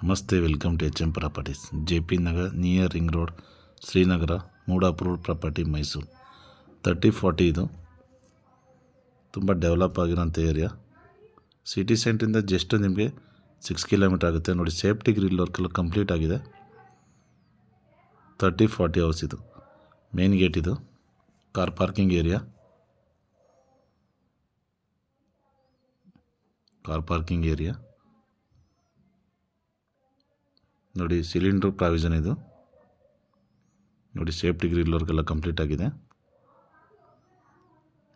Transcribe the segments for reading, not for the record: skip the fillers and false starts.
ನಮಸ್ತೆ, welcome to HM properties. JP Nagar near ring road, Srinagara, MUDA approved property, Mysuru. 30-40 ಇದು ತುಂಬ develop ಆಗಿರೋಂಥ ಏರಿಯಾ. ಸಿಟಿ ಸೆಂಟ್ರಿಂದ ಜಸ್ಟ್ ನಿಮಗೆ 6 ಕಿಲೋಮೀಟರ್ ಆಗುತ್ತೆ. ನೋಡಿ, ಸೇಫ್ಟಿ ಗ್ರಿಲ್ ವರ್ಕೆಲ್ಲ ಕಂಪ್ಲೀಟ್ ಆಗಿದೆ. 30-40 ಹೌಸ್ ಇದು. ಮೇನ್ ಗೇಟ್ ಇದು. Car parking area. ನೋಡಿ, ಸಿಲಿಂಡ್ರ್ ಪ್ರಾವಿಷನ್ ಇದು. ನೋಡಿ, ಸೇಫ್ಟಿ ಗ್ರಿಲ್ ವರ್ಕೆಲ್ಲ ಕಂಪ್ಲೀಟ್ ಆಗಿದೆ.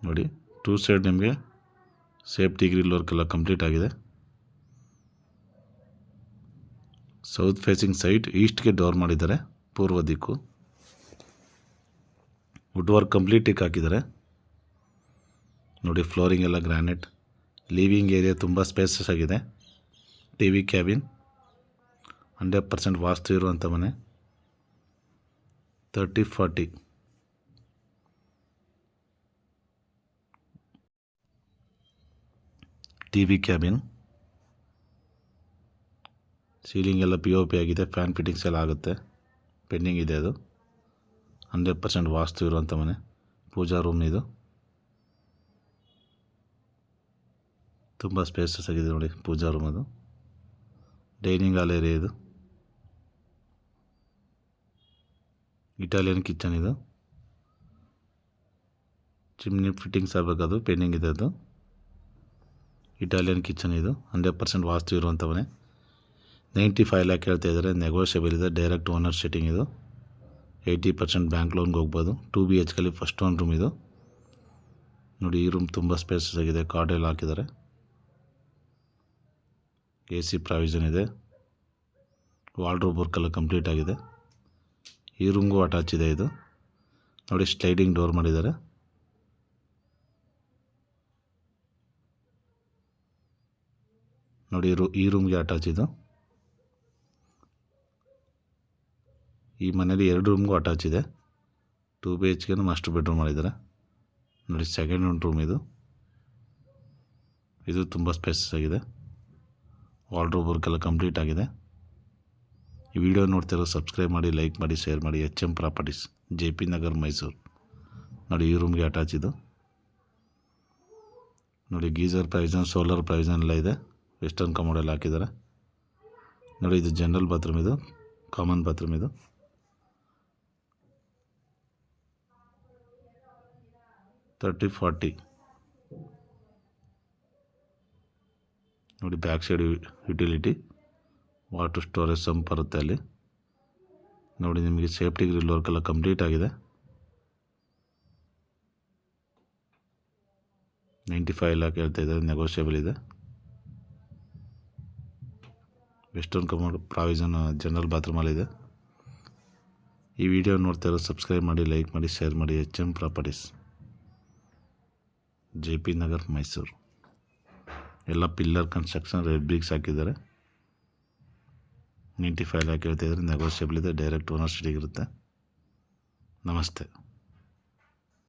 ನೋಡಿ, 2 ಸೈಡ್ ನಿಮಗೆ ಸೇಫ್ಟಿ ಗ್ರಿಲ್ ವರ್ಕೆಲ್ಲ ಕಂಪ್ಲೀಟ್ ಆಗಿದೆ. ಸೌತ್ ಫೇಸಿಂಗ್ ಸೈಟ್, ಈಸ್ಟ್ಗೆ ಡೋರ್ ಮಾಡಿದ್ದಾರೆ, ಪೂರ್ವ ದಿಕ್ಕು. ವುಡ್ ವರ್ಕ್ ಕಂಪ್ಲೀಟಿಗೆ ಹಾಕಿದ್ದಾರೆ. ನೋಡಿ, ಫ್ಲೋರಿಂಗ್ ಎಲ್ಲ ಗ್ರಾನೈಟ್. ಲಿವಿಂಗ್ ಏರಿಯಾ ತುಂಬ ಸ್ಪೇಸಸ್ ಆಗಿದೆ. TV ಕ್ಯಾಬಿನ್, 100% ವಾಸ್ತು ಇರುವಂಥ ಮನೆ. 30-40 TV ಕ್ಯಾಬಿನ್. ಸೀಲಿಂಗ್ ಎಲ್ಲ POP ಆಗಿದೆ. ಫ್ಯಾನ್ ಫಿಟ್ಟಿಂಗ್ಸ್ ಎಲ್ಲ ಆಗುತ್ತೆ, ಪೆಂಡಿಂಗ್ ಇದೆ. ಅದು 100% ವಾಸ್ತು ಇರುವಂಥ ಮನೆ. ಪೂಜಾ ರೂಮ್ ಇದು. ತುಂಬ ಸ್ಪೇಸಸ್ ಆಗಿದೆ. ನೋಡಿ, ಪೂಜಾ ರೂಮ್ ಅದು. ಡೈನಿಂಗ್ ಹಾಲ್ ಏರಿಯಾ ಇದು. ಇಟಾಲಿಯನ್ ಕಿಚನ್ ಇದು. ಚಿಮ್ನಿ ಫಿಟ್ಟಿಂಗ್ಸ್ ಆಗಬೇಕದು, ಪೆಂಡಿಂಗ್ ಇದೆ ಅದು. ಇಟಾಲಿಯನ್ ಕಿಚನ್ ಇದು. 100% ವಾಸ್ತು ಇರುವಂಥ ಮನೆ. 95 ಲ್ಯಾಕ್ ಹೇಳ್ತಾ ಇದ್ದಾರೆ, ನೆಗೋಷಿಯಬಲ್ ಇದೆ. ಡೈರೆಕ್ಟ್ ಓನರ್ ಸೆಟ್ಟಿಂಗ್ ಇದು. 80% ಬ್ಯಾಂಕ್ ಲೋನ್ಗೆ ಹೋಗ್ಬೋದು. 2 BHK ಫಸ್ಟ್ ಓನ್ ರೂಮ್ ಇದು. ನೋಡಿ, ಈ ರೂಮ್ ತುಂಬ ಸ್ಪೇಸಸ್ ಆಗಿದೆ. ಕಾರ್ಡ್ ಎಲ್ಲ ಹಾಕಿದ್ದಾರೆ. AC ಪ್ರಾವಿಷನ್ ಇದೆ. ವಾರ್ಡ್ರೋಬ್ ವರ್ಕೆಲ್ಲ ಕಂಪ್ಲೀಟ್ ಆಗಿದೆ. ಈ ರೂಮ್ಗೂ ಅಟ್ಯಾಚ್ ಇದೆ ಇದು. ನೋಡಿ, ಸ್ಲೈಡಿಂಗ್ ಡೋರ್ ಮಾಡಿದ್ದಾರೆ. ನೋಡಿ, ಈ ರೂಮ್ಗೆ ಅಟ್ಯಾಚ್ ಇದು. ಈ ಮನೇಲಿ 2 ರೂಮ್ಗೂ ಅಟ್ಯಾಚ್ ಇದೆ. 2 BHK ಮಾಸ್ಟರ್ ಬೆಡ್ರೂಮ್ ಮಾಡಿದ್ದಾರೆ. ನೋಡಿ, ಸೆಕೆಂಡ್ ರೂಮ್ ಇದು. ಇದು ತುಂಬ ಸ್ಪೇಸಸ್ ಆಗಿದೆ. ವಾರ್ಡ್ರೋಬ್ ವರ್ಕೆಲ್ಲ ಕಂಪ್ಲೀಟ್ ಆಗಿದೆ. ಈ ವಿಡಿಯೋ ನೋಡ್ತಿರೋ ಸಬ್ಸ್ಕ್ರೈಬ್ ಮಾಡಿ, ಲೈಕ್ ಮಾಡಿ, ಶೇರ್ ಮಾಡಿ. HM properties, JP Nagar, Mysuru. ನೋಡಿ, ಈ ರೂಮ್ಗೆ ಅಟ್ಯಾಚ್ ಇದು. ನೋಡಿ, ಗೀಸರ್ ಪ್ರಾವಿಷನ್, ಸೋಲಾರ್ ಪ್ರಾವಿಷನ್ ಎಲ್ಲ ಇದೆ. ವೆಸ್ಟರ್ನ್ ಕಮೋಡ್ ಎಲ್ಲ ಹಾಕಿದ್ದಾರೆ. ನೋಡಿ, ಇದು ಜನರಲ್ ಬಾತ್ರೂಮ್ ಇದು. ಕಾಮನ್ ಬಾತ್ರೂಮ್ ಇದು. $30-40 ನೋಡಿ, back side utility, water storage sump ಬರುತ್ತೆ ಅಲ್ಲಿ. ನೋಡಿ, ನಿಮಗೆ ಸೇಫ್ಟಿ ಗ್ರಿಲ್ ವರ್ಕೆಲ್ಲ ಕಂಪ್ಲೀಟ್ ಆಗಿದೆ. 95 ಲ್ಯಾಕ್ ಹೇಳ್ತಾ ಇದ್ದಾರೆ, ನೆಗೋಷಿಯಬಲ್ ಇದೆ. ವೆಸ್ಟರ್ನ್ ಕಮೋಡ್ ಪ್ರಾವಿಷನ್ ಜನರಲ್ ಬಾತ್ರೂಮಲ್ಲಿದೆ. ಈ ವಿಡಿಯೋ ನೋಡ್ತಾ ಇರೋ ಸಬ್ಸ್ಕ್ರೈಬ್ ಮಾಡಿ, ಲೈಕ್ ಮಾಡಿ, ಶೇರ್ ಮಾಡಿ. HM properties, JP Nagar, Mysuru. ಎಲ್ಲ ಪಿಲ್ಲರ್ ಕನ್ಸ್ಟ್ರಕ್ಷನ್, ರೆಡ್ ಬ್ರಿಕ್ಸ್ ಹಾಕಿದ್ದಾರೆ. 95 ಲ್ಯಾಕ್ ಹೇಳ್ತಾ ಇದ್ದಾರೆ, ನೆಗೋಷಿಯಬಲ್ ಇದೆ. ಡೈರೆಕ್ಟ್ ಓನರ್ ಸೆಟ್ಟಿಂಗ್ ಇರುತ್ತೆ. ನಮಸ್ತೆ.